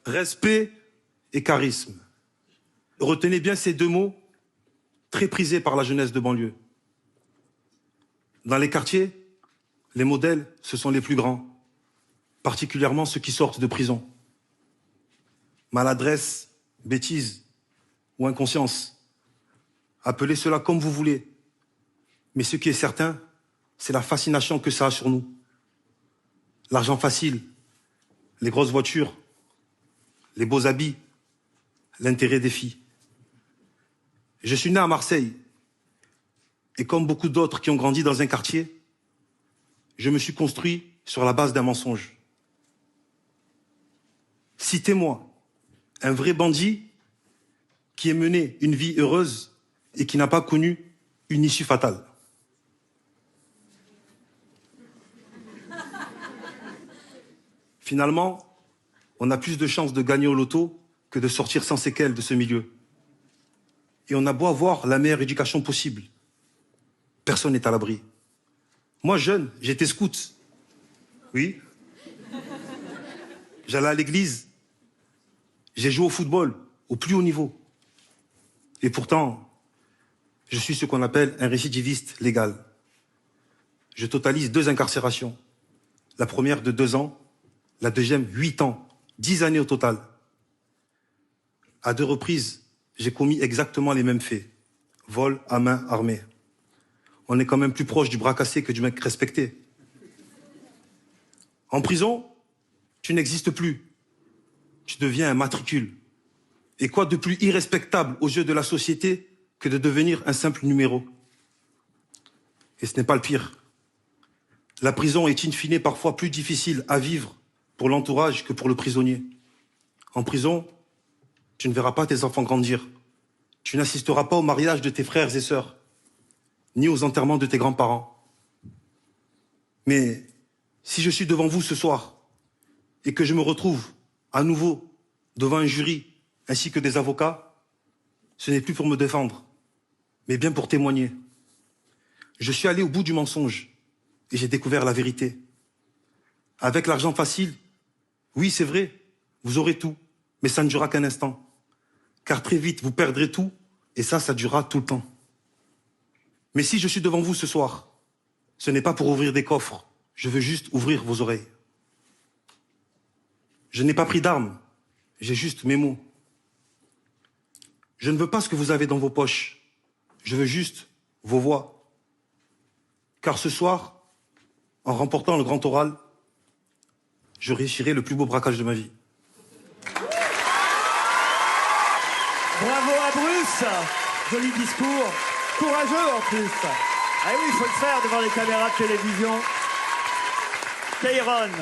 Respect et charisme. Retenez bien ces deux mots très prisés par la jeunesse de banlieue. Dans les quartiers, les modèles, ce sont les plus grands, particulièrement ceux qui sortent de prison. Maladresse, bêtise ou inconscience, appelez cela comme vous voulez. Mais ce qui est certain, c'est la fascination que ça a sur nous. L'argent facile, les grosses voitures, les beaux habits, l'intérêt des filles. Je suis né à Marseille, et comme beaucoup d'autres qui ont grandi dans un quartier, je me suis construit sur la base d'un mensonge. Citez-moi un vrai bandit qui ait mené une vie heureuse et qui n'a pas connu une issue fatale. Finalement, on a plus de chances de gagner au loto que de sortir sans séquelles de ce milieu. Et on a beau avoir la meilleure éducation possible. Personne n'est à l'abri. Moi, jeune, j'étais scout. Oui. J'allais à l'église. J'ai joué au football, au plus haut niveau. Et pourtant, je suis ce qu'on appelle un récidiviste légal. Je totalise 2 incarcérations. La première de 2 ans, la deuxième 8 ans, 10 années au total. À 2 reprises, j'ai commis exactement les mêmes faits. Vol à main armée. On est quand même plus proche du bras cassé que du mec respecté. En prison, tu n'existes plus. Tu deviens un matricule. Et quoi de plus irrespectable aux yeux de la société que de devenir un simple numéro? Et ce n'est pas le pire. La prison est in fine parfois plus difficile à vivre pour l'entourage que pour le prisonnier. En prison, tu ne verras pas tes enfants grandir. Tu n'assisteras pas au mariage de tes frères et sœurs, ni aux enterrements de tes grands-parents. Mais si je suis devant vous ce soir et que je me retrouve à nouveau devant un jury ainsi que des avocats, ce n'est plus pour me défendre, mais bien pour témoigner. Je suis allé au bout du mensonge et j'ai découvert la vérité. Avec l'argent facile, oui, c'est vrai, vous aurez tout, mais ça ne durera qu'un instant. Car très vite, vous perdrez tout, et ça durera tout le temps. Mais si je suis devant vous ce soir, ce n'est pas pour ouvrir des coffres, je veux juste ouvrir vos oreilles. Je n'ai pas pris d'armes, j'ai juste mes mots. Je ne veux pas ce que vous avez dans vos poches, je veux juste vos voix. Car ce soir, en remportant le grand oral, je réussirai le plus beau braquage de ma vie. Bravo à Bruce, joli discours, courageux en plus. Ah oui, il faut le faire devant les caméras de télévision. Kairon.